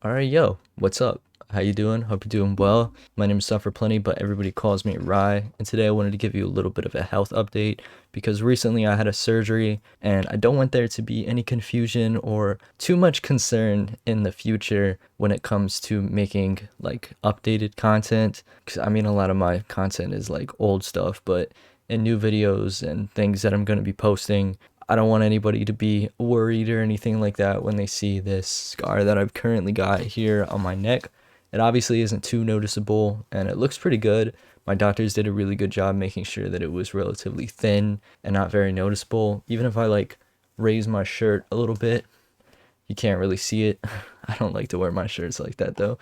All right, yo, what's up? How you doing? Hope you're doing well. My name is Sufferplenty, but everybody calls me Rye. And today I wanted to give you a little bit of a health update because recently I had a surgery and I don't want there to be any confusion or too much concern in the future when it comes to making like updated content. Because I mean, a lot of my content is like old stuff, but in new videos and things that I'm going to be posting, I don't want anybody to be worried or anything like that when they see this scar that I've currently got here on my neck. It obviously isn't too noticeable and it looks pretty good. My doctors did a really good job making sure that it was relatively thin and not very noticeable. Even if I like raise my shirt a little bit, you can't really see it. I don't like to wear my shirts like that though.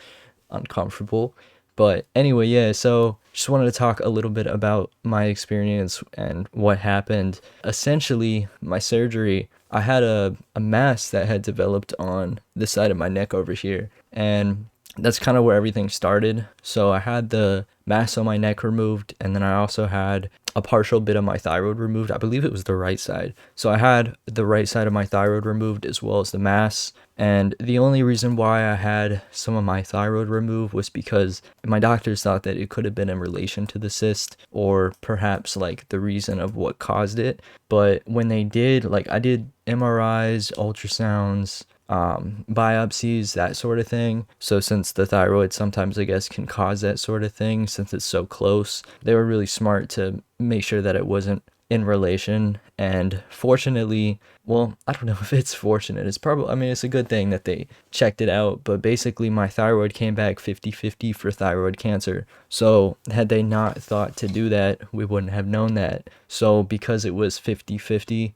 Uncomfortable. But anyway, yeah, so just wanted to talk a little bit about my experience and what happened. Essentially, my surgery, I had a mass that had developed on the side of my neck over here. And that's kind of where everything started. So I had the mass on my neck removed, and then I also had a partial bit of my thyroid removed. I believe it was the right side. So I had the right side of my thyroid removed as well as the mass. And the only reason why I had some of my thyroid removed was because my doctors thought that it could have been in relation to the cyst or perhaps like the reason of what caused it. But when they did, like I did MRIs, ultrasounds, biopsies, that sort of thing. So since the thyroid sometimes I guess can cause that sort of thing since it's so close, they were really smart to make sure that it wasn't in relation. And fortunately, well, I don't know if it's fortunate. It's probably, I mean, it's a good thing that they checked it out, but basically my thyroid came back 50-50 for thyroid cancer. So had they not thought to do that, we wouldn't have known that. So because it was 50-50,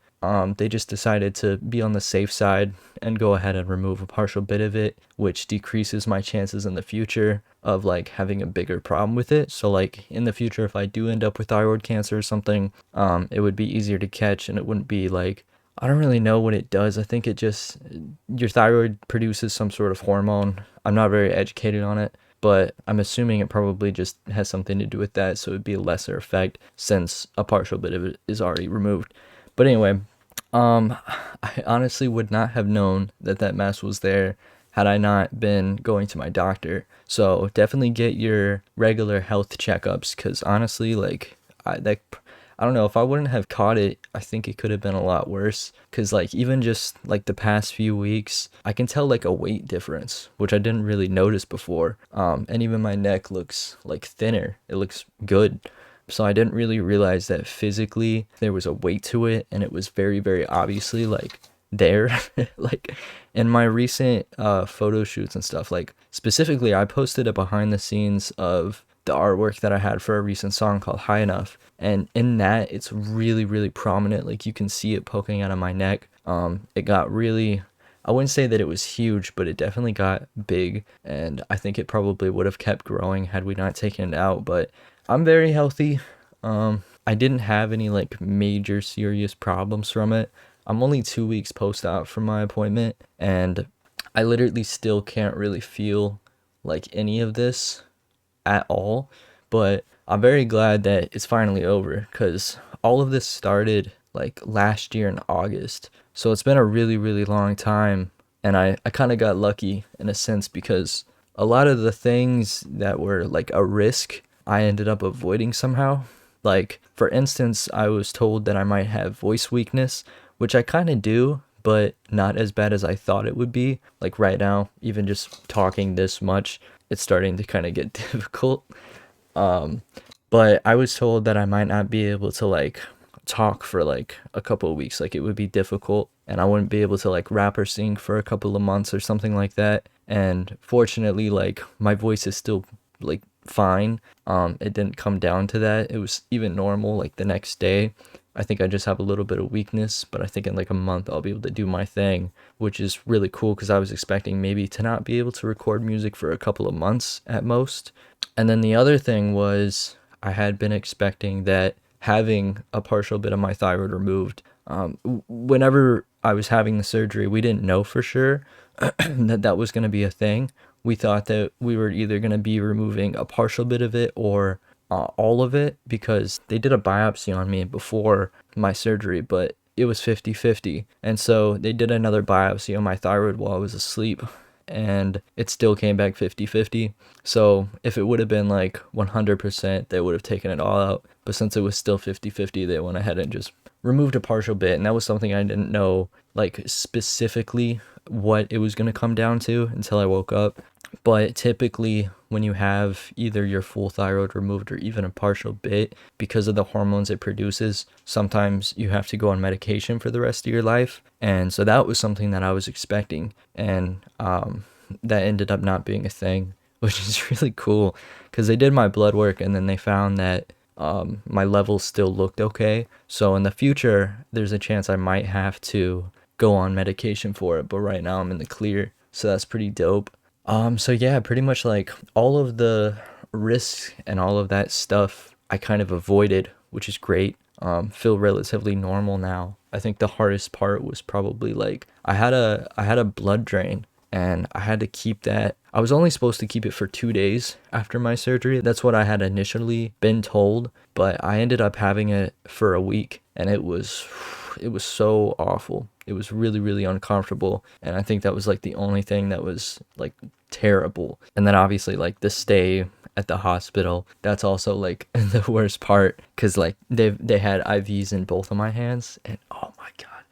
they just decided to be on the safe side and go ahead and remove a partial bit of it, which decreases my chances in the future of like having a bigger problem with it. So like in the future, if I do end up with thyroid cancer or something, it would be easier to catch and it wouldn't be like, I don't really know what it does. I think it just, your thyroid produces some sort of hormone. I'm not very educated on it, but I'm assuming it probably just has something to do with that. So it'd be a lesser effect since a partial bit of it is already removed. But anyway, I honestly would not have known that that mass was there had I not been going to my doctor. So definitely get your regular health checkups, because honestly, like I don't know, if I wouldn't have caught it, I think it could have been a lot worse. Because like even just like the past few weeks, I can tell like a weight difference, which I didn't really notice before. And even my neck looks like thinner. It looks good. So I didn't really realize that physically there was a weight to it, and it was very, very obviously like there. Like in my recent photo shoots and stuff, like specifically I posted a behind the scenes of the artwork that I had for a recent song called High Enough, and in that it's really, really prominent. Like you can see it poking out of my neck. It got really, I wouldn't say that it was huge, but it definitely got big, and I think it probably would have kept growing had we not taken it out. But I'm very healthy. I didn't have any like major serious problems from it. I'm only 2 weeks post-op from my appointment, and I literally still can't really feel like any of this at all. But I'm very glad that it's finally over, because all of this started like last year in August. So it's been a really, really long time, and I kind of got lucky in a sense because a lot of the things that were like a risk I ended up avoiding somehow. Like, for instance, I was told that I might have voice weakness, which I kind of do, but not as bad as I thought it would be. Like right now, even just talking this much, it's starting to kind of get difficult. But I was told that I might not be able to like talk for like a couple of weeks. Like it would be difficult and I wouldn't be able to like rap or sing for a couple of months or something like that. And fortunately, like my voice is still like fine. It didn't come down to that. It was even normal like the next day. I think I just have a little bit of weakness, but I think in like a month I'll be able to do my thing, which is really cool because I was expecting maybe to not be able to record music for a couple of months at most. And then the other thing was I had been expecting that having a partial bit of my thyroid removed, whenever I was having the surgery, we didn't know for sure that that was going to be a thing. We thought that we were either going to be removing a partial bit of it or all of it, because they did a biopsy on me before my surgery, but it was 50-50. And so they did another biopsy on my thyroid while I was asleep. and it still came back 50-50. So if it would have been like 100%, they would have taken it all out. But since it was still 50-50, they went ahead and just removed a partial bit. And that was something I didn't know like specifically what it was going to come down to until I woke up. But typically when you have either your full thyroid removed or even a partial bit, because of the hormones it produces, sometimes you have to go on medication for the rest of your life. And so that was something that I was expecting, and that ended up not being a thing, which is really cool because they did my blood work and then they found that my levels still looked okay. So in the future, there's a chance I might have to go on medication for it, but right now I'm in the clear, so that's pretty dope. So yeah, pretty much like all of the risks and all of that stuff I kind of avoided, which is great. Feel relatively normal now. I think the hardest part was probably like I had a blood drain and I had to keep that. I was only supposed to keep it for 2 days after my surgery. That's what I had initially been told, but I ended up having it for a week, and it was so awful. It was really, really uncomfortable, and I think that was like the only thing that was like terrible. And then obviously like the stay at the hospital, that's also like the worst part, because like they had IVs in both of my hands, and oh my god,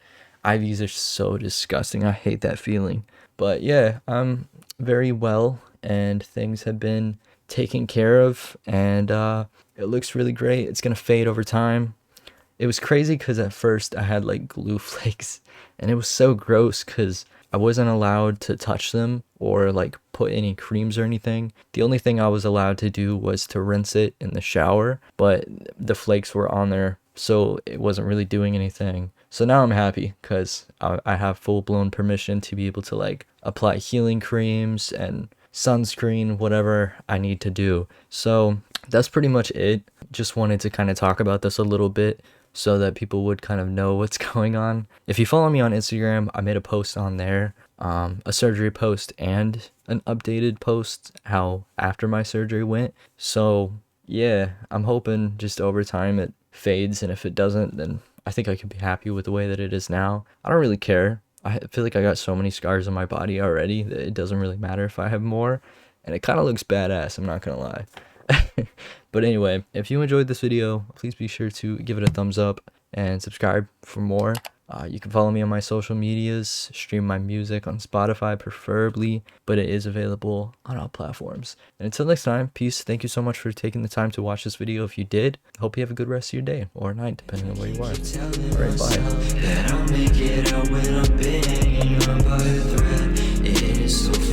IVs are so disgusting. I hate that feeling. But yeah, I'm very well and things have been taken care of, and it looks really great. It's gonna fade over time. It was crazy because at first I had like glue flakes, and it was so gross because I wasn't allowed to touch them or like put any creams or anything. The only thing I was allowed to do was to rinse it in the shower, but the flakes were on there, so it wasn't really doing anything. So now I'm happy because I have full-blown permission to be able to like apply healing creams and sunscreen, whatever I need to do. So that's pretty much it. Just wanted to kind of talk about this a little bit so that people would kind of know what's going on. If you follow me on Instagram, I made a post on there, a surgery post and an updated post how after my surgery went. So yeah, I'm hoping just over time it fades, and if it doesn't, then I think I could be happy with the way that it is now. I don't really care. I feel like I got so many scars on my body already that it doesn't really matter if I have more, and it kind of looks badass, I'm not gonna lie. But anyway, if you enjoyed this video, please be sure to give it a thumbs up and subscribe for more. You can follow me on my social medias, stream my music on Spotify preferably, but it is available on all platforms. And until next time, peace. Thank you so much for taking the time to watch this video. If you did, hope you have a good rest of your day or night, depending on where you are. Alright, bye. That I'll make it out when I'm banging on by a thread. It is so